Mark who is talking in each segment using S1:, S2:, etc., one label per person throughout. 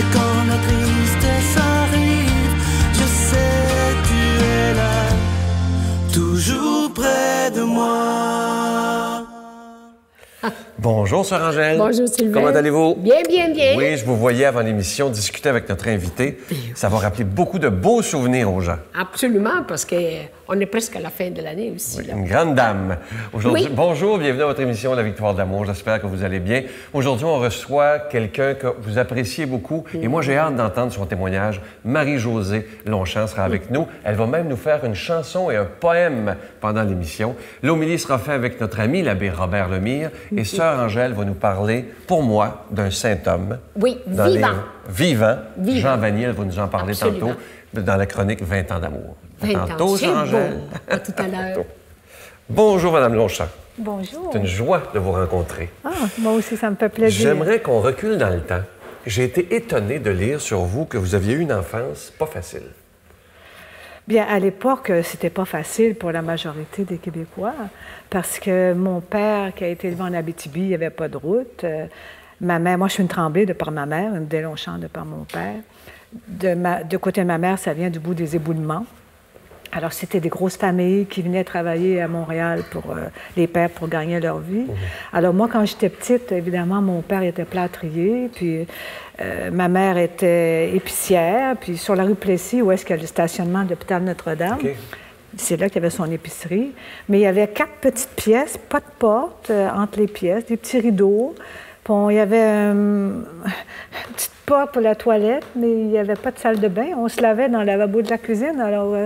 S1: Et quand la tristesse arrive, je sais tu es là, toujours près de moi.
S2: Bonjour, Sœur Angèle.
S3: Bonjour, Sylvain.
S2: Comment allez-vous?
S3: Bien, bien, bien.
S2: Oui, je vous voyais avant l'émission discuter avec notre invité. Ça va rappeler beaucoup de beaux souvenirs aux gens.
S3: Absolument, parce qu'on est presque à la fin de l'année aussi.
S2: Oui,
S3: Là.
S2: une grande dame. Aujourd'hui,
S3: Oui.
S2: Bonjour, bienvenue à votre émission La Victoire de l'amour. J'espère que vous allez bien. Aujourd'hui, on reçoit quelqu'un que vous appréciez beaucoup. Et moi, j'ai hâte d'entendre son témoignage. Marie-Josée Longchamp sera avec nous. Elle va même nous faire une chanson et un poème pendant l'émission. L'homélie sera faite avec notre ami l'abbé Robert Lemire. Et Sœur Angèle va nous parler, pour moi, d'un saint homme.
S3: Oui,
S2: Dans
S3: vivant.
S2: Vivant.
S3: Vivant.
S2: Jean Vaniel va nous en parler
S3: Absolument.
S2: tantôt dans la chronique 20 ans d'amour.
S3: 20 ans.
S2: Tantôt,
S3: C'est
S2: Sœur
S3: beau.
S2: Angèle.
S3: À tout à l'heure.
S2: Bonjour, Madame Longchamp.
S4: Bonjour.
S2: C'est une joie de vous rencontrer.
S4: Ah, moi aussi, ça me fait plaisir.
S2: J'aimerais qu'on recule dans le temps. J'ai été étonné de lire sur vous que vous aviez eu une enfance pas facile.
S4: Bien, à l'époque, c'était pas facile pour la majorité des Québécois parce que mon père, qui a été élevé en Abitibi, il n'y avait pas de route. Ma mère, moi, je suis une Tremblay de par ma mère, une Deslongchamp de par mon père. De côté de ma mère, ça vient du bout des éboulements. Alors, c'était des grosses familles qui venaient travailler à Montréal pour les pères pour gagner leur vie. Alors, moi, quand j'étais petite, évidemment, mon père était plâtrier, puis ma mère était épicière, puis sur la rue Plessis, où est-ce qu'il y a le stationnement de l'hôpital Notre-Dame,
S2: OK.
S4: c'est là qu'il y avait son épicerie. Mais il y avait 4 petites pièces, pas de porte entre les pièces, des petits rideaux. Puis il y avait une petite porte pour la toilette, mais il n'y avait pas de salle de bain. On se lavait dans le lavabo de la cuisine. Alors,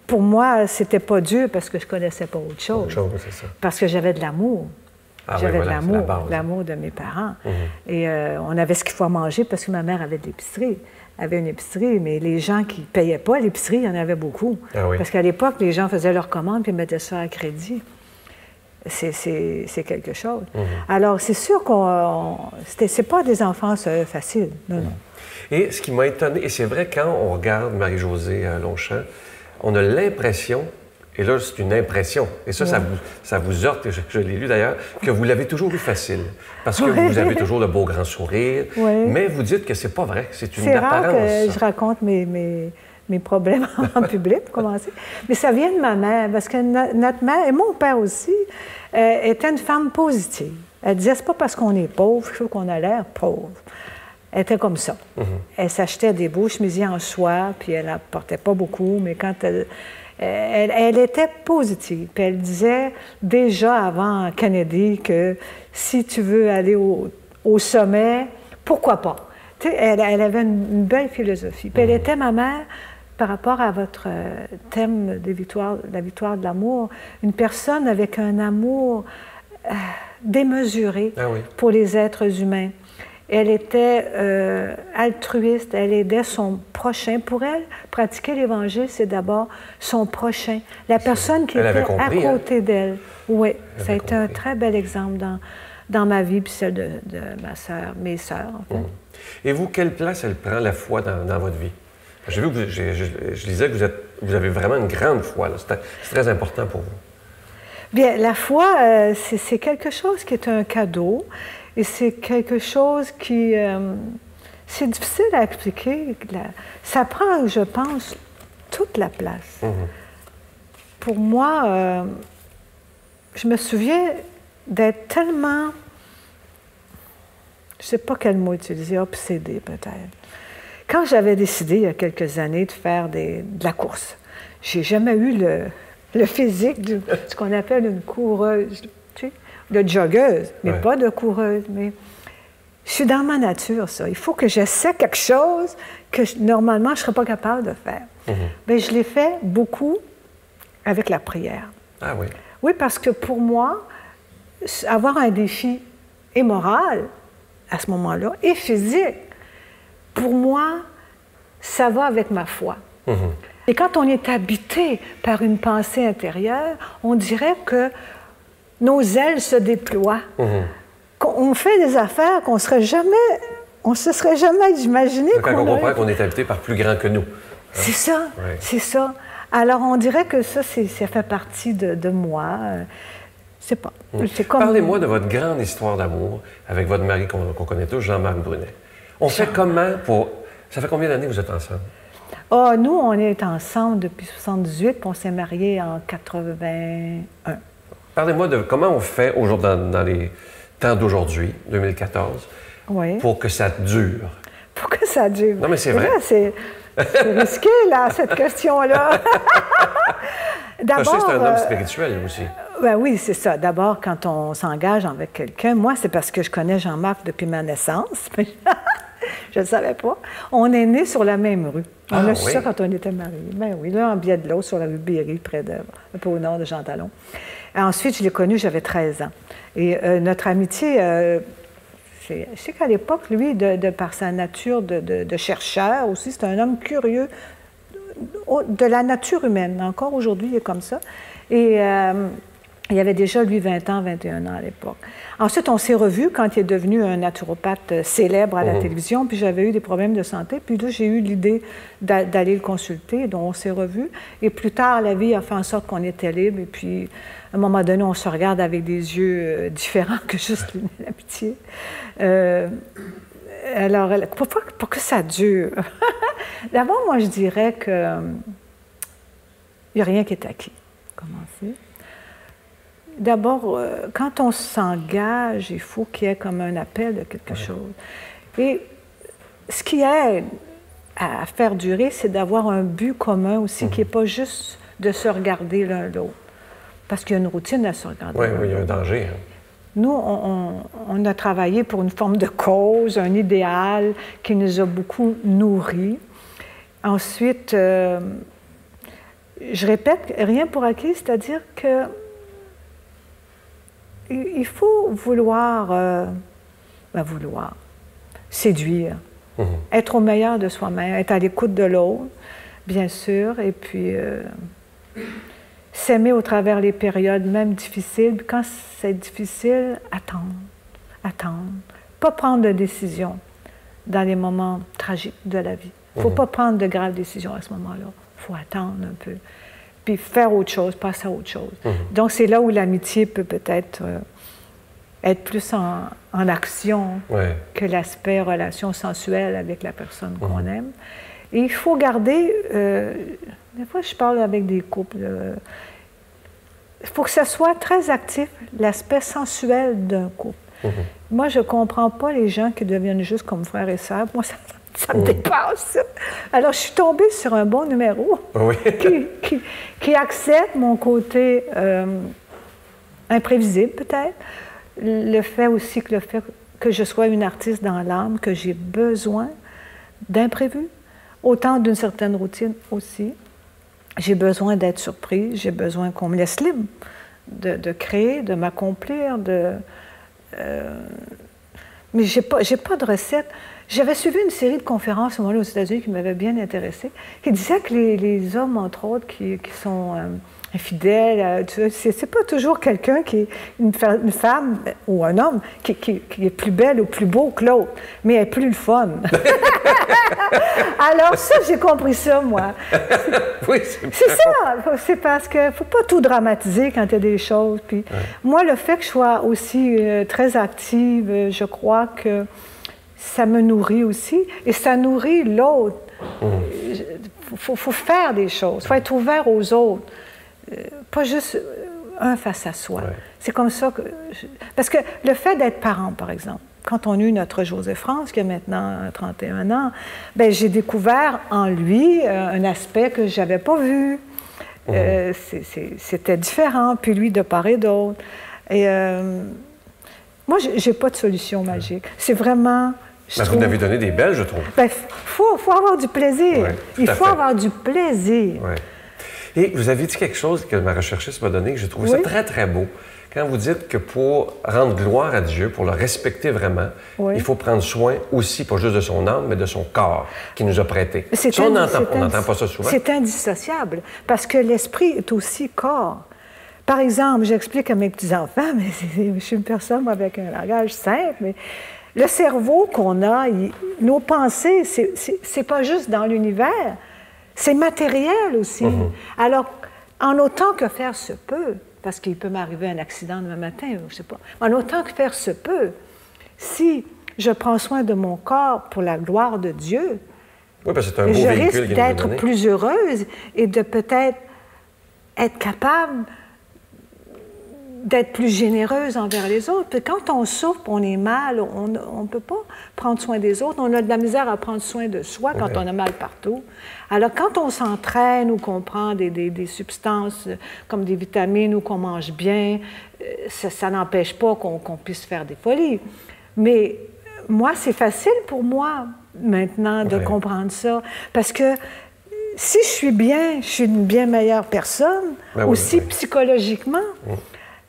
S4: pour moi, c'était pas dur parce que je connaissais pas autre chose.
S2: Autre chose, c'est ça.
S4: Parce que j'avais de l'amour.
S2: Ah oui,
S4: J'avais
S2: voilà,
S4: de
S2: c'est la
S4: l'amour,
S2: base.
S4: l'amour de mes parents. Et on avait ce qu'il faut à manger parce que ma mère avait de l'épicerie. Avait une épicerie, mais les gens qui ne payaient pas l'épicerie, il y en avait beaucoup.
S2: Ah oui.
S4: Parce qu'à l'époque, les gens faisaient leurs commandes puis mettaient ça à crédit. C'est quelque chose. Alors, c'est sûr c'est pas des enfances faciles. Non, non.
S2: Et ce qui m'a étonné, et c'est vrai, quand on regarde Marie-Josée Longchamp, on a l'impression, et là, c'est une impression, et ça, ça vous heurte, et je l'ai lu d'ailleurs, que vous l'avez toujours eu facile. Parce que vous avez toujours le beau grand sourire.
S4: Oui.
S2: Mais vous dites que c'est pas vrai, c'est une
S4: C'est rare
S2: apparence.
S4: que je raconte mes problèmes en public, pour commencer. Mais ça vient de ma mère, parce que notre mère, et mon père aussi, était une femme positive. Elle disait, c'est pas parce qu'on est pauvre, il faut qu'on a l'air pauvre. Elle était comme ça. Elle s'achetait des beaux chemisiers en soie, puis elle n'en portait pas beaucoup, mais quand elle était positive. Puis elle disait déjà avant Kennedy que si tu veux aller au sommet, pourquoi pas? Tu sais, elle avait une belle philosophie. Puis elle était ma mère, par rapport à votre thème de la victoire de l'amour, une personne avec un amour démesuré pour les êtres humains. Elle était altruiste, elle aidait son prochain. Pour elle, pratiquer l'Évangile, c'est d'abord son prochain, la personne qui était à côté d'elle. Oui, ça a été un très bel exemple dans ma vie, puis celle de ma sœur, mes sœurs, en fait.
S2: Et vous, quelle place elle prend, la foi, dans votre vie? J'ai vu que je disais que vous avez vraiment une grande foi. C'est très important pour vous.
S4: Bien, la foi, c'est quelque chose qui est un cadeau. Et c'est quelque chose qui... c'est difficile à expliquer. Ça prend, je pense, toute la place. Pour moi, je me souviens d'être tellement... Je ne sais pas quel mot utiliser, obsédée peut-être. Quand j'avais décidé, il y a quelques années, de faire de la course, j'ai jamais eu le physique de ce qu'on appelle une coureuse. Tu sais, de joggeuse, mais pas de coureuse. Mais je suis dans ma nature, ça. Il faut que j'essaie quelque chose que normalement, je ne serais pas capable de faire. Bien, je l'ai fait beaucoup avec la prière.
S2: Ah oui?
S4: Oui, parce que pour moi, avoir un défi et moral à ce moment-là, et physique, pour moi, ça va avec ma foi. Et quand on est habité par une pensée intérieure, on dirait que nos ailes se déploient. On fait des affaires qu'on on se serait jamais imaginé.
S2: Quand on comprend qu'on est habité par plus grand que nous.
S4: C'est ça, c'est ça. Alors on dirait que ça fait partie de moi. C'est pas. C'est comme...
S2: Parlez-moi de votre grande histoire d'amour avec votre mari qu'on connaît tous, Jean-Marc Brunet. On fait comment pour... Ça fait combien d'années que vous êtes ensemble?
S4: Ah, nous, on est ensemble depuis 78, puis on s'est mariés en 81.
S2: Parlez-moi de comment on fait dans les temps d'aujourd'hui, 2014,
S4: oui.
S2: pour que ça dure.
S4: Pour que ça dure.
S2: Non, mais c'est vrai.
S4: C'est risqué, là, cette question-là.
S2: Parce que c'est un homme spirituel aussi.
S4: Ben oui, c'est ça. D'abord, quand on s'engage avec quelqu'un, moi, c'est parce que je connais Jean-Marc depuis ma naissance. Je ne le savais pas. On est nés sur la même rue. On a su ça quand on était mariés. Ben oui, là, en biais de l'eau, sur la rue Berry, un peu au nord de Jean Talon. Ensuite, je l'ai connu, j'avais 13 ans. Et notre amitié, je sais qu'à l'époque, lui, de par sa nature de chercheur aussi, c'est un homme curieux de la nature humaine. Encore aujourd'hui, il est comme ça. Et il avait déjà, lui, 20 ans, 21 ans à l'époque. Ensuite, on s'est revus quand il est devenu un naturopathe célèbre à la télévision, puis j'avais eu des problèmes de santé, puis là, j'ai eu l'idée d'aller le consulter, donc on s'est revus. Et plus tard, la vie a fait en sorte qu'on était libre, et puis, à un moment donné, on se regarde avec des yeux différents que juste l'amitié. Alors, pour que ça dure? D'abord, moi, je dirais que il n'y a rien qui est acquis. Commencer. D'abord, quand on s'engage, il faut qu'il y ait comme un appel de quelque chose. Et ce qui aide à faire durer, c'est d'avoir un but commun aussi, qui n'est pas juste de se regarder l'un l'autre. Parce qu'il y a une routine à se regarder.
S2: Oui, il y a un danger. Hein.
S4: Nous, on a travaillé pour une forme de cause, un idéal qui nous a beaucoup nourris. Ensuite, je répète, rien pour acquis, c'est-à-dire que il faut vouloir séduire, être au meilleur de soi-même, être à l'écoute de l'autre, bien sûr, et puis s'aimer au travers les périodes même difficiles. Puis quand c'est difficile, attendre. Pas prendre de décision dans les moments tragiques de la vie. Il ne faut pas prendre de graves décisions à ce moment-là. Il faut attendre un peu. Puis faire autre chose, passer à autre chose. Donc, c'est là où l'amitié peut peut-être être plus en action que l'aspect relation sensuelle avec la personne qu'on aime. Et il faut garder... des fois, je parle avec des couples. Il faut que ce soit très actif, l'aspect sensuel d'un couple. Moi, je ne comprends pas les gens qui deviennent juste comme frères et sœurs. Moi, ça me dépasse. Alors, je suis tombée sur un bon numéro qui accepte mon côté imprévisible, peut-être. Le fait aussi que je sois une artiste dans l'âme, que j'ai besoin d'imprévus, autant d'une certaine routine aussi. J'ai besoin d'être surprise, j'ai besoin qu'on me laisse libre de créer, de m'accomplir, mais j'ai pas de recette. J'avais suivi une série de conférences aux États-Unis qui m'avait bien intéressée, qui disait que les hommes, entre autres, qui sont infidèles, c'est pas toujours quelqu'un qui est une femme ou un homme qui est plus belle ou plus beau que l'autre, mais elle est plus le fun. Alors ça, j'ai compris ça, moi.
S2: Oui,
S4: c'est ça. C'est parce qu'il ne faut pas tout dramatiser quand il y a des choses. Puis moi, le fait que je sois aussi très active, je crois que ça me nourrit aussi, et ça nourrit l'autre. Il faut faire des choses, il faut être ouvert aux autres, pas juste un face à soi. C'est comme ça que... Parce que le fait d'être parent, par exemple, quand on a eu notre José France, qui a maintenant 31 ans, bien, j'ai découvert en lui un aspect que je n'avais pas vu. C'était différent, puis lui, de part et d'autre. Et moi, je n'ai pas de solution magique. C'est vraiment...
S2: Vous en avez donné des belles, je trouve.
S4: Bien, faut avoir du plaisir. Il faut avoir du plaisir.
S2: Et vous avez dit quelque chose que ma recherchiste m'a donné, que j'ai trouvé ça très, très beau. Quand vous dites que pour rendre gloire à Dieu, pour le respecter vraiment, il faut prendre soin aussi, pas juste de son âme, mais de son corps qu'il nous a prêté. Ça, on n'entend pas ça souvent.
S4: C'est indissociable, parce que l'esprit est aussi corps. Par exemple, j'explique à mes petits-enfants, mais je suis une personne moi, avec un langage simple, mais le cerveau qu'on a, nos pensées, c'est pas juste dans l'univers, c'est matériel aussi. Alors, en autant que faire se peut, parce qu'il peut m'arriver un accident demain matin, je ne sais pas. En autant que faire se peut, si je prends soin de mon corps pour la gloire de Dieu,
S2: oui, parce que c'est un beau
S4: je
S2: véhicule
S4: risque
S2: qu'il nous a
S4: d'être
S2: donné.
S4: plus heureuse et de peut-être être capable d'être plus généreuse envers les autres. Puis quand on souffre, on est mal, on ne peut pas prendre soin des autres. On a de la misère à prendre soin de soi quand on a mal partout. Alors, quand on s'entraîne ou qu'on prend des substances comme des vitamines ou qu'on mange bien, ça n'empêche pas qu'on puisse faire des folies. Mais moi, c'est facile pour moi maintenant de comprendre ça. Parce que si je suis bien, je suis une bien meilleure personne, aussi psychologiquement.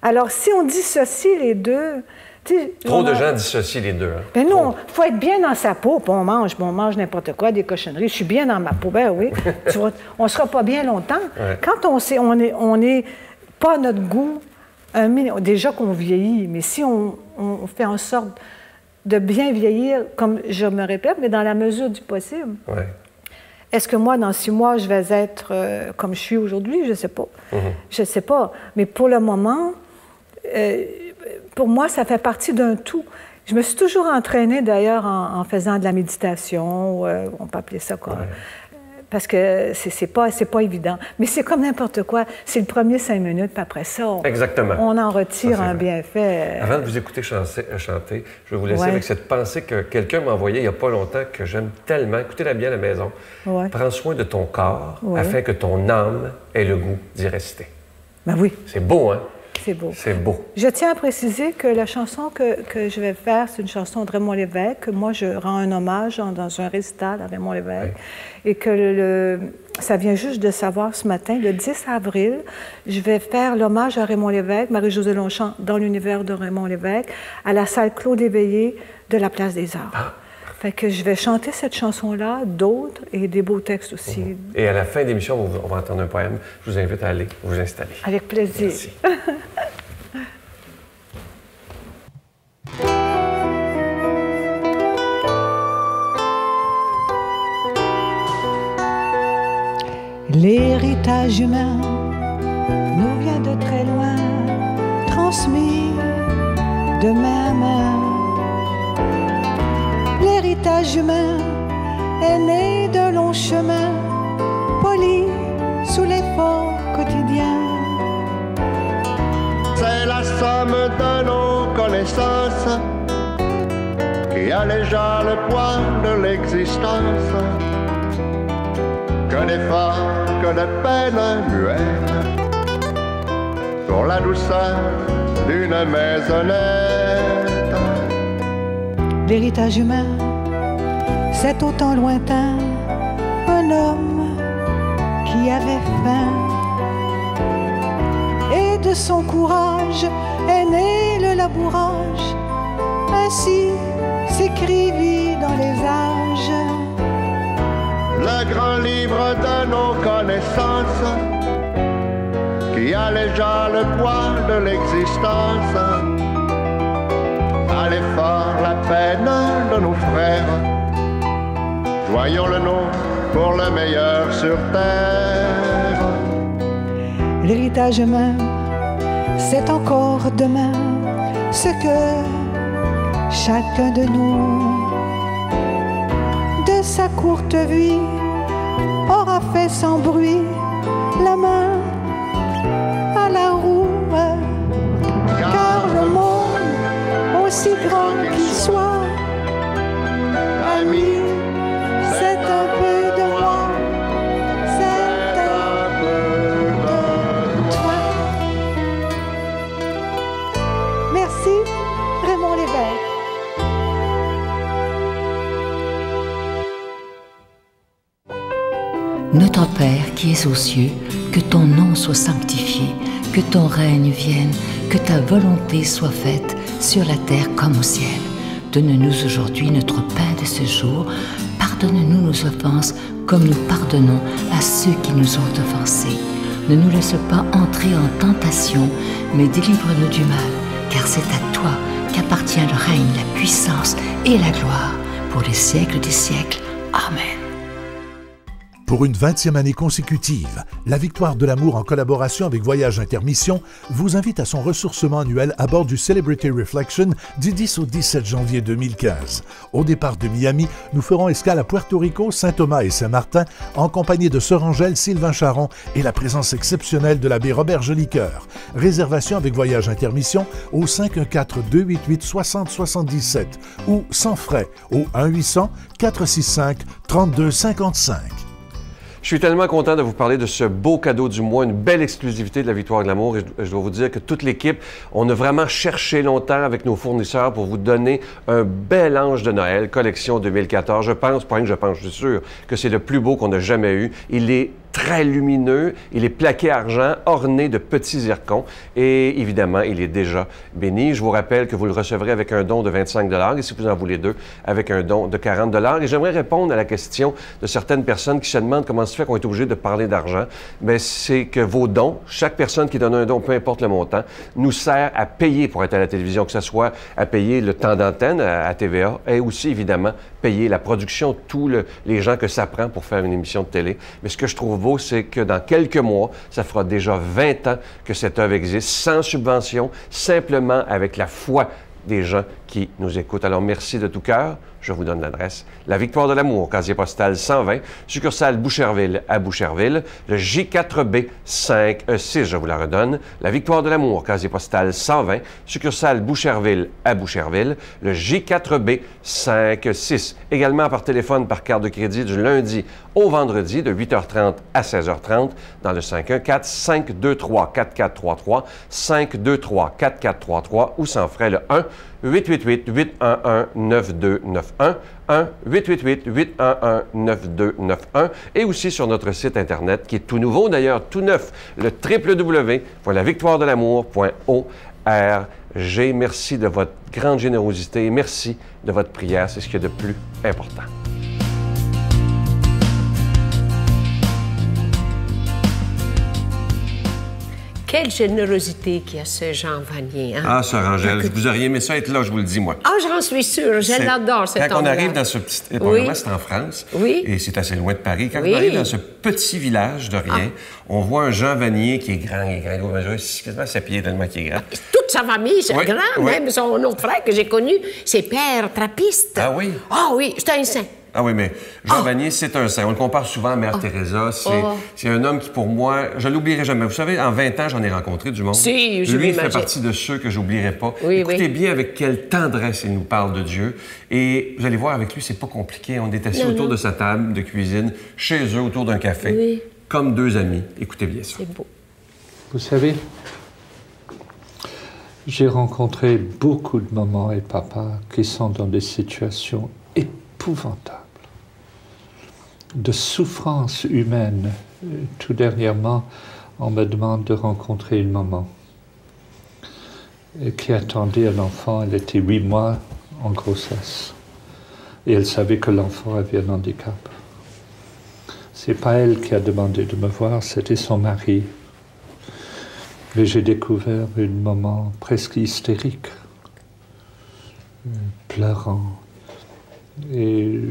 S4: Alors, si on dissocie les deux...
S2: Trop de gens dissocient les deux. Hein?
S4: Ben non, il faut être bien dans sa peau, puis on mange n'importe quoi, des cochonneries. Je suis bien dans ma peau, ben oui. On ne sera pas bien longtemps. Quand on n'est pas à notre goût, déjà qu'on vieillit, mais si on fait en sorte de bien vieillir, comme je me répète, mais dans la mesure du possible.
S2: Ouais.
S4: Est-ce que moi, dans 6 mois, je vais être comme je suis aujourd'hui? Je ne sais pas. Je ne sais pas. Mais pour le moment, pour moi, ça fait partie d'un tout. Je me suis toujours entraînée, d'ailleurs, en faisant de la méditation, on peut appeler ça quoi. Parce que c'est pas évident. Mais c'est comme n'importe quoi. C'est le premier 5 minutes, puis après ça, on en retire un bienfait.
S2: Avant de vous écouter chanter, je vais vous laisser avec cette pensée que quelqu'un m'a envoyée il n'y a pas longtemps, que j'aime tellement. Écoutez-la bien à la maison. Prends soin de ton corps afin que ton âme ait le goût d'y rester.
S4: Ben oui.
S2: C'est beau, hein?
S4: C'est beau.
S2: C'est beau.
S4: Je tiens à préciser que la chanson que je vais faire, c'est une chanson de Raymond Lévesque. Moi, je rends un hommage dans un récital à Raymond Lévesque. Et que ça vient juste de savoir ce matin, le 10 avril, je vais faire l'hommage à Raymond Lévesque, Marie-Josée Longchamp, dans l'univers de Raymond Lévesque, à la salle Claude Éveillé de la Place des Arts. Fait que je vais chanter cette chanson-là, d'autres, et des beaux textes aussi.
S2: Et à la fin de l'émission, on va entendre un poème. Je vous invite à aller vous installer.
S4: Avec plaisir.
S2: Merci.
S4: L'héritage humain nous vient de très loin, transmis de main à main. L'héritage humain est né de longs chemins, poli sous l'effort quotidien.
S5: C'est la somme de nos connaissances qui allégea le poids de l'existence. Que d'efforts, que de peines muettes pour la douceur d'une maisonnette.
S4: L'héritage humain, c'est au temps lointain un homme qui avait faim. Et de son courage est né le labourage, ainsi s'écrivit dans les âges.
S5: Le grand livre de nos connaissances qui allégea le poids de l'existence. À l'effort, la peine de nos frères, joignons le nom pour le meilleur sur terre.
S4: L'héritage humain, c'est encore demain ce que chacun de nous, de sa courte vie, aura fait sans bruit la main à la roue. Car le monde, aussi grand qu'il soit, ami, c'est un peu de moi, c'est un peu de toi. Merci, Raymond Lévesque.
S6: Notre Père qui es aux cieux, que ton nom soit sanctifié, que ton règne vienne, que ta volonté soit faite sur la terre comme au ciel. Donne-nous aujourd'hui notre pain de ce jour. Pardonne-nous nos offenses comme nous pardonnons à ceux qui nous ont offensés. Ne nous laisse pas entrer en tentation, mais délivre-nous du mal, car c'est à toi qu'appartient le règne, la puissance et la gloire pour les siècles des siècles. Amen.
S7: Pour une 20e année consécutive, la Victoire de l'amour en collaboration avec Voyage Intermission vous invite à son ressourcement annuel à bord du Celebrity Reflection du 10 au 17 janvier 2015. Au départ de Miami, nous ferons escale à Puerto Rico, Saint-Thomas et Saint-Martin en compagnie de Sœur Angèle, Sylvain Charon et la présence exceptionnelle de l'abbé Robert Jolicoeur. Réservation avec Voyage Intermission au 514-288-6077 ou sans frais au 1-800-465-3255.
S2: Je suis tellement content de vous parler de ce beau cadeau du mois, une belle exclusivité de la Victoire de l'amour. Et je dois vous dire que toute l'équipe, on a vraiment cherché longtemps avec nos fournisseurs pour vous donner un bel ange de Noël, collection 2014. Je suis sûr que c'est le plus beau qu'on a jamais eu. Il est très lumineux, il est plaqué argent, orné de petits zircons et évidemment, il est déjà béni. Je vous rappelle que vous le recevrez avec un don de 25 $ et si vous en voulez deux, avec un don de 40 $. Et j'aimerais répondre à la question de certaines personnes qui se demandent comment se fait qu'on est obligé de parler d'argent. Bien, c'est que vos dons, chaque personne qui donne un don, peu importe le montant, nous sert à payer pour être à la télévision, que ce soit à payer le temps d'antenne à TVA et aussi, évidemment, payer la production, tous les gens que ça prend pour faire une émission de télé. Mais ce que je trouve beau, c'est que dans quelques mois, ça fera déjà 20 ans que cette œuvre existe, sans subvention, simplement avec la foi des gens qui nous écoutent. Alors, merci de tout cœur. Je vous donne l'adresse. La Victoire de l'amour, casier postal 120, succursale Boucherville à Boucherville, le J4B 5E6, je vous la redonne. La Victoire de l'amour, casier postal 120, succursale Boucherville à Boucherville, le J4B 5E6. Également par téléphone, par carte de crédit du lundi au vendredi de 8h30 à 16h30 dans le 514-523-4433, 523-4433 ou sans frais le 1-888-811-9291, 1-888-811-9291 et aussi sur notre site Internet qui est tout nouveau, d'ailleurs tout neuf, le www.lavictoiredelamour.org. Merci de votre grande générosité et merci de votre prière, c'est ce qu'il y a de plus important.
S3: Quelle générosité qu'il y a ce Jean Vanier. Hein?
S2: Ah, Sœur Angèle, vous auriez aimé ça être là, je vous le dis, moi.
S3: Ah, j'en suis sûre. Je l'adore, cet homme-là.
S2: Quand on arrive dans ce petit... Probablement, c'est en France.
S3: Oui.
S2: Et c'est assez loin de Paris. Quand on arrive dans ce petit village de rien, on voit un Jean Vanier qui est grand, il doit mesurer quasiment 7 pieds tellement qu'il est grand.
S3: Toute sa famille, c'est grand. Même son autre frère que j'ai connu, c'est père trappiste.
S2: Ah oui?
S3: Ah oui, c'est un saint.
S2: Ah oui, mais Jean Vanier, c'est un saint. On le compare souvent à Mère Teresa. C'est un homme qui, pour moi, je ne l'oublierai jamais. Vous savez, en 20 ans, j'en ai rencontré du monde.
S3: Si, je
S2: Lui, il fait partie de ceux que j'oublierai pas.
S3: Oui,
S2: écoutez bien avec quelle tendresse il nous parle de Dieu. Et vous allez voir, avec lui, c'est pas compliqué. On est assis autour de sa table de cuisine, chez eux, autour d'un café, comme deux amis. Écoutez bien ça.
S3: C'est beau.
S8: Vous savez, j'ai rencontré beaucoup de mamans et papas qui sont dans des situations épouvantables, de souffrance humaine. Tout dernièrement, on me demande de rencontrer une maman qui attendait un enfant. Elle était 8 mois en grossesse et elle savait que l'enfant avait un handicap. C'est pas elle qui a demandé de me voir, c'était son mari. Mais j'ai découvert une maman presque hystérique, pleurant. Et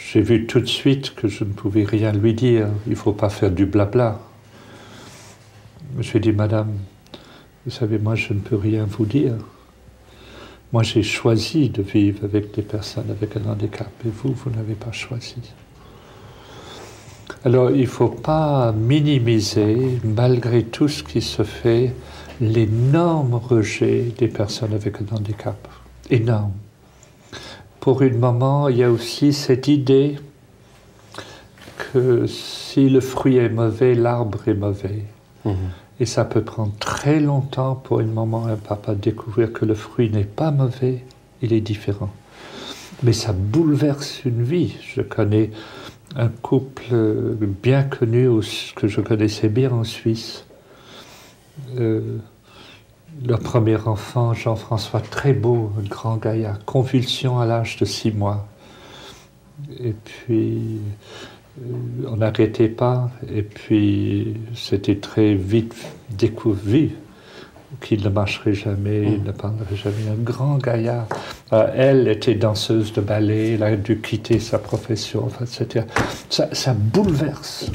S8: j'ai vu tout de suite que je ne pouvais rien lui dire. Il ne faut pas faire du blabla. Je lui ai dit, Madame, vous savez, moi, je ne peux rien vous dire. Moi, j'ai choisi de vivre avec des personnes avec un handicap. Et vous, vous n'avez pas choisi. Alors, il ne faut pas minimiser, malgré tout ce qui se fait, l'énorme rejet des personnes avec un handicap. Énorme. Pour une maman, il y a aussi cette idée que si le fruit est mauvais, l'arbre est mauvais. Et ça peut prendre très longtemps pour une maman et un papa de découvrir que le fruit n'est pas mauvais, il est différent. Mais ça bouleverse une vie. Je connais un couple bien connu, que je connaissais bien en Suisse. Leur premier enfant, Jean-François, très beau, un grand gaillard, convulsion à l'âge de 6 mois. Et puis, on n'arrêtait pas, et puis c'était très vite découvert qui ne marcherait jamais, il ne parlerait jamais, un grand gaillard. Elle était danseuse de ballet, elle a dû quitter sa profession, enfin, etc. Ça bouleverse.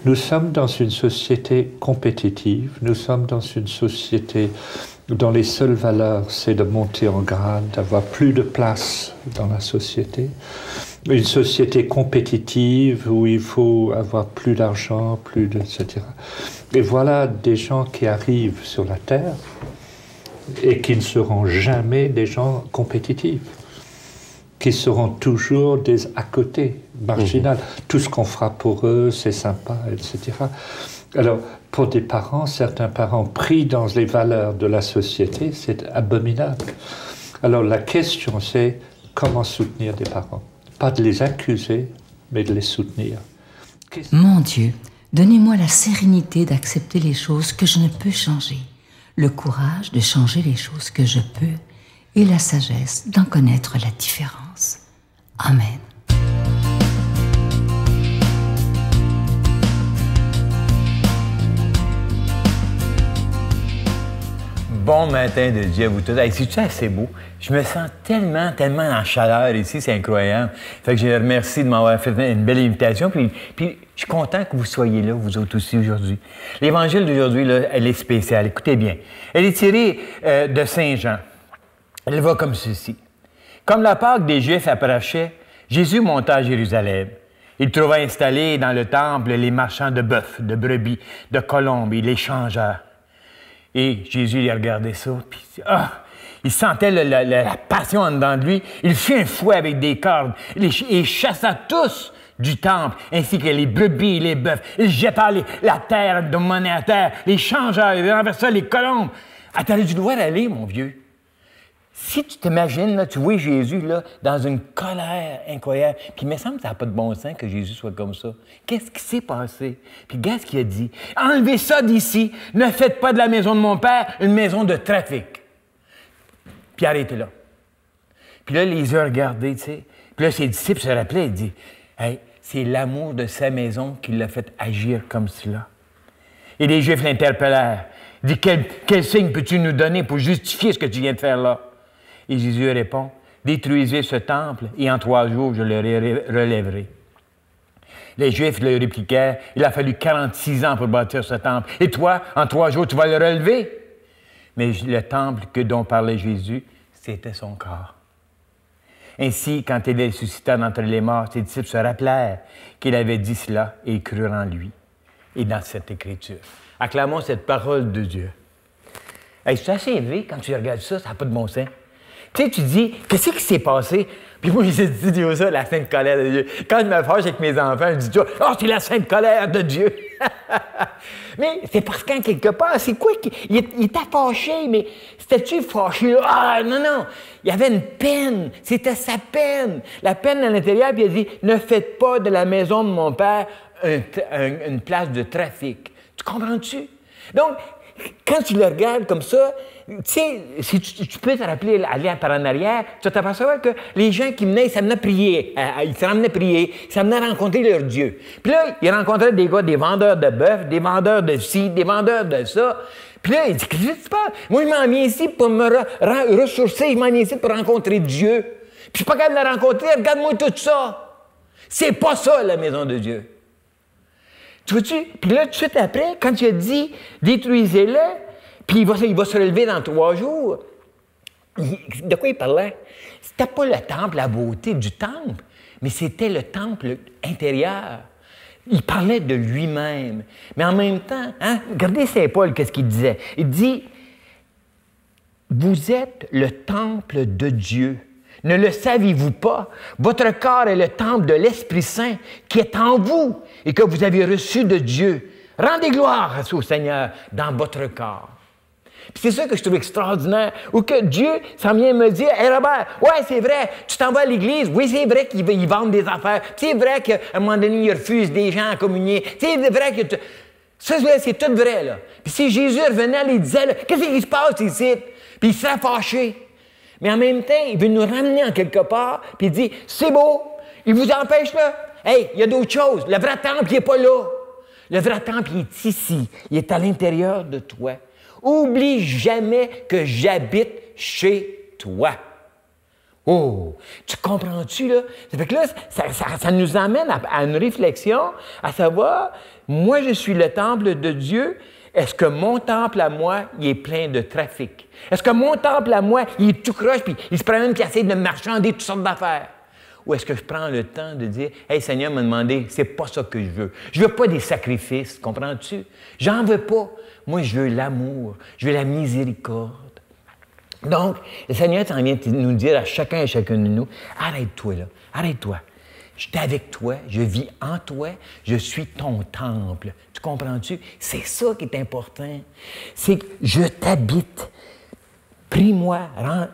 S8: Nous sommes dans une société compétitive, nous sommes dans une société dont les seules valeurs, c'est de monter en grade, d'avoir plus de place dans la société. Une société compétitive où il faut avoir plus d'argent, etc. Et voilà des gens qui arrivent sur la Terre et qui ne seront jamais des gens compétitifs, qui seront toujours des à côté, marginales. Tout ce qu'on fera pour eux, c'est sympa, etc. Alors, pour des parents, certains parents pris dans les valeurs de la société, c'est abominable. Alors, la question, c'est comment soutenir des parents? Pas de les accuser, mais de les soutenir.
S6: Mon Dieu, donnez-moi la sérénité d'accepter les choses que je ne peux changer, le courage de changer les choses que je peux et la sagesse d'en connaître la différence. Amen.
S9: Bon matin de Dieu à vous tous. Hey, c'est-tu assez beau? Je me sens tellement en chaleur ici, c'est incroyable. Fait que je remercie de m'avoir fait une belle invitation. Puis je suis content que vous soyez là, vous autres aussi, aujourd'hui. L'Évangile d'aujourd'hui, là, elle est spéciale. Écoutez bien. Elle est tirée de Saint Jean. Elle va comme ceci. Comme la Pâque des Juifs approchait, Jésus monta à Jérusalem. Il trouva installés dans le temple les marchands de bœufs, de brebis, de colombes et les changeurs. Et Jésus, il regardait ça, puis il sentait la passion en dedans de lui. Il fit un fouet avec des cordes. Il chassa tous du temple, ainsi que les brebis et les bœufs. Il jeta la terre de monnaie à terre, les changeurs, il renversa les colombes. Attends, tu dois aller, mon vieux. Si tu t'imagines, là, tu vois Jésus là, dans une colère incroyable, puis il me semble que ça n'a pas de bon sens que Jésus soit comme ça. Qu'est-ce qui s'est passé? Puis regarde ce qu'il a dit. Enlevez ça d'ici. Ne faites pas de la maison de mon père une maison de trafic. Puis arrêtez là. Puis là, les yeux regardés, tu sais. Puis là, ses disciples se rappelaient, il dit, hey, c'est l'amour de sa maison qui l'a fait agir comme cela. Et les Juifs l'interpellèrent. Il dit, quel signe peux-tu nous donner pour justifier ce que tu viens de faire là? Et Jésus répond, détruisez ce temple et en 3 jours, je le relèverai. Les Juifs leur répliquèrent, il a fallu 46 ans pour bâtir ce temple. Et toi, en 3 jours, tu vas le relever? Mais le temple dont parlait Jésus, c'était son corps. Ainsi, quand il ressuscita d'entre les morts, ses disciples se rappelèrent qu'il avait dit cela et ils crurent en lui et dans cette écriture. Acclamons cette parole de Dieu. Hey, c'est assez élevé quand tu regardes ça, ça n'a pas de bon sens. Tu sais, tu dis, qu'est-ce qui s'est passé? Puis moi, j'ai dit ça, la sainte colère de Dieu. Quand je me fâche avec mes enfants, je dis, oh, c'est la sainte colère de Dieu. Mais c'est parce qu'en quelque part, c'est quoi? Il était fâché, mais c'était-tu fâché? Ah, non. Il y avait une peine. C'était sa peine. La peine à l'intérieur, puis il a dit, ne faites pas de la maison de mon père une place de trafic. Tu comprends-tu? Donc, quand tu le regardes comme ça, tu sais, si tu peux te rappeler, aller par en arrière, tu vas t'apercevoir que les gens qui venaient, ils s'amenaient à prier. Ils s'amenaient à prier, ils s'amenaient à rencontrer leur Dieu. Puis là, ils rencontraient des gars, des vendeurs de bœuf, des vendeurs de ci, des vendeurs de ça. Puis là, il dit, qu'est-ce que tu parles? Moi, je m'en viens ici pour me ressourcer, je m'en viens ici pour rencontrer Dieu. Puis je suis pas capable de le rencontrer, regarde-moi tout ça. C'est pas ça, la maison de Dieu. Tu vois-tu? Puis là, tout de suite après, quand tu as dit « détruisez-le », puis il va se relever dans 3 jours, de quoi il parlait? C'était pas le temple, la beauté du temple, mais c'était le temple intérieur. Il parlait de lui-même. Mais en même temps, regardez Saint Paul, qu'est-ce qu'il disait? Il dit « Vous êtes le temple de Dieu. Ne le saviez-vous pas? Votre corps est le temple de l'Esprit Saint qui est en vous et que vous avez reçu de Dieu. Rendez gloire au Seigneur dans votre corps. » Puis c'est ça que je trouve extraordinaire, ou que Dieu s'en vient me dire, « Hey Robert, ouais, c'est vrai, tu t'en vas à l'église, oui, c'est vrai qu'ils vendent des affaires, c'est vrai qu'à un moment donné, ils refusent des gens à communier, c'est vrai que... Ça, c'est tout vrai, là. Puis si Jésus revenait, il disait, « Qu'est-ce qui se passe ici? » Puis il serait fâché. Mais en même temps, il veut nous ramener en quelque part, puis il dit, c'est beau, il vous empêche là. Hey, il y a d'autres choses. Le vrai temple, il n'est pas là. Le vrai temple, il est ici. Il est à l'intérieur de toi. Oublie jamais que j'habite chez toi. Oh, tu comprends-tu, là? Ça fait que là, ça nous amène à une réflexion, à savoir, moi, je suis le temple de Dieu. Est-ce que mon temple à moi, il est plein de trafic? Est-ce que mon temple à moi, il est tout croche, puis il se promène, puis il essaie de marchander toutes sortes d'affaires? Ou est-ce que je prends le temps de dire, « Hey, Seigneur m'a demandé, c'est pas ça que je veux. Je veux pas des sacrifices, comprends-tu? J'en veux pas. Moi, je veux l'amour, je veux la miséricorde. » Donc, le Seigneur s'en vient nous dire à chacun et chacune de nous, « Arrête-toi là, arrête-toi. Je suis avec toi, je vis en toi, je suis ton temple. » Tu comprends-tu? C'est ça qui est important. C'est que je t'habite. Prie-moi,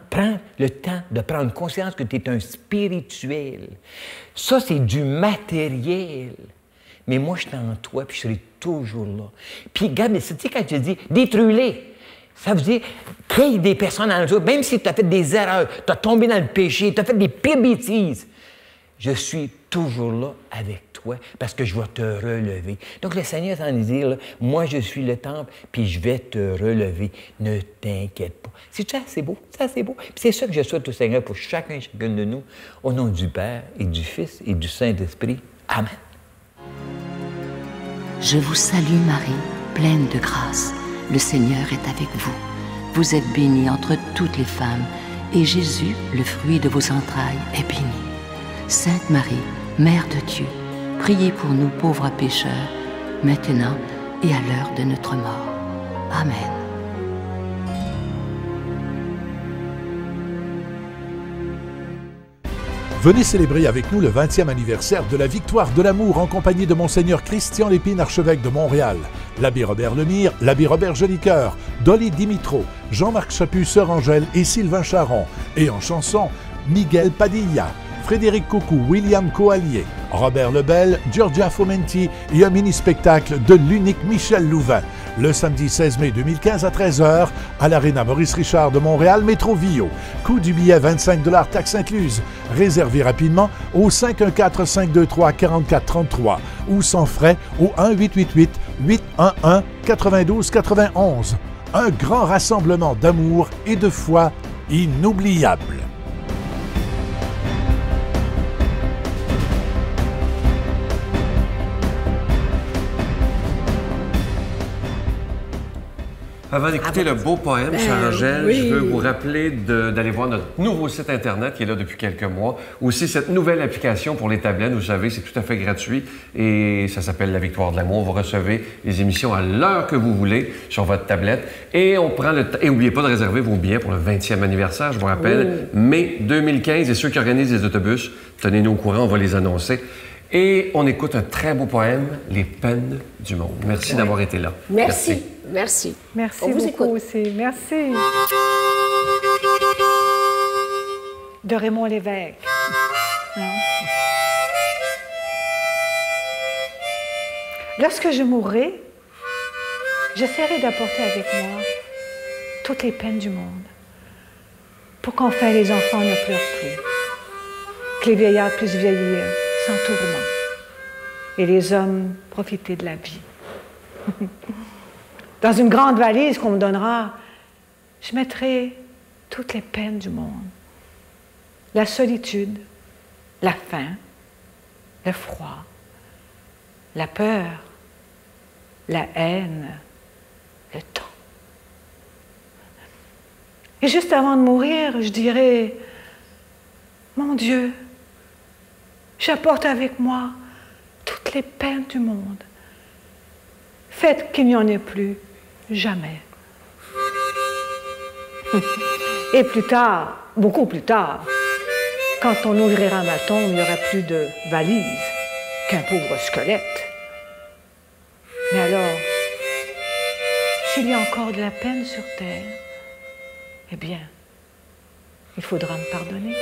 S9: prends le temps de prendre conscience que tu es un spirituel. Ça, c'est du matériel. Mais moi, je suis en toi, puis je serai toujours là. Puis, regarde, tu sais, quand je dis « détruis-les », ça veut dire crée des personnes dans le jour, même si tu as fait des erreurs, tu as tombé dans le péché, tu as fait des pires bêtises. Je suis toujours là avec toi parce que je vais te relever. Donc, le Seigneur s'en dit, là, moi, je suis le temple, puis je vais te relever. Ne t'inquiète pas. C'est ça, c'est beau, ça, c'est beau. Puis c'est ça que je souhaite au Seigneur pour chacun et chacune de nous, au nom du Père et du Fils et du Saint-Esprit. Amen.
S6: Je vous salue Marie, pleine de grâce. Le Seigneur est avec vous. Vous êtes bénie entre toutes les femmes, et Jésus, le fruit de vos entrailles, est béni. Sainte Marie, Mère de Dieu, priez pour nous pauvres pécheurs, maintenant et à l'heure de notre mort. Amen.
S7: Venez célébrer avec nous le 20e anniversaire de la Victoire de l'amour en compagnie de Monseigneur Christian Lépine, archevêque de Montréal, l'abbé Robert Lemire, l'abbé Robert Jolicoeur, Dolly Dimitro, Jean-Marc Chaput, Sœur Angèle et Sylvain Charon. Et en chanson, Miguel Padilla, Frédéric Coucou, William Coallier, Robert Lebel, Giorgia Fomenti et un mini-spectacle de l'unique Michel Louvain. Le samedi 16 mai 2015 à 13h à l'Arena Maurice Richard de Montréal, Métro Vio. Coût du billet 25 $, taxes incluses. Réservez rapidement au 514-523-4433 ou sans frais au 1-888-811-9291. Un grand rassemblement d'amour et de foi inoubliable.
S2: Avant d'écouter le beau poème, chère Angèle,
S3: oui.
S2: je veux vous rappeler d'aller voir notre nouveau site Internet qui est là depuis quelques mois. Aussi, cette nouvelle application pour les tablettes, vous savez, c'est tout à fait gratuit et ça s'appelle La Victoire de l'amour. Vous recevez les émissions à l'heure que vous voulez sur votre tablette et on prend le temps. Et n'oubliez pas de réserver vos billets pour le 20e anniversaire, je vous rappelle, mai 2015. Et ceux qui organisent les autobus, tenez-nous au courant, on va les annoncer. Et on écoute un très beau poème, Les peines du monde. Merci d'avoir été là.
S3: Merci. Merci.
S4: Merci
S3: On vous
S4: beaucoup
S3: écoute.
S4: aussi. Merci. De Raymond Lévesque. Hein? Lorsque je mourrai, j'essaierai d'apporter avec moi toutes les peines du monde pour qu'enfin les enfants ne pleurent plus, que les vieillards puissent vieillir sans tourment et les hommes profiter de la vie. Dans une grande valise qu'on me donnera, je mettrai toutes les peines du monde. La solitude, la faim, le froid, la peur, la haine, le temps. Et juste avant de mourir, je dirai, mon Dieu, j'apporte avec moi toutes les peines du monde. Faites qu'il n'y en ait plus jamais. Et plus tard, beaucoup plus tard, quand on ouvrira ma tombe, il n'y aura plus de valise qu'un pauvre squelette. Mais alors, s'il y a encore de la peine sur terre, eh bien, il faudra me pardonner.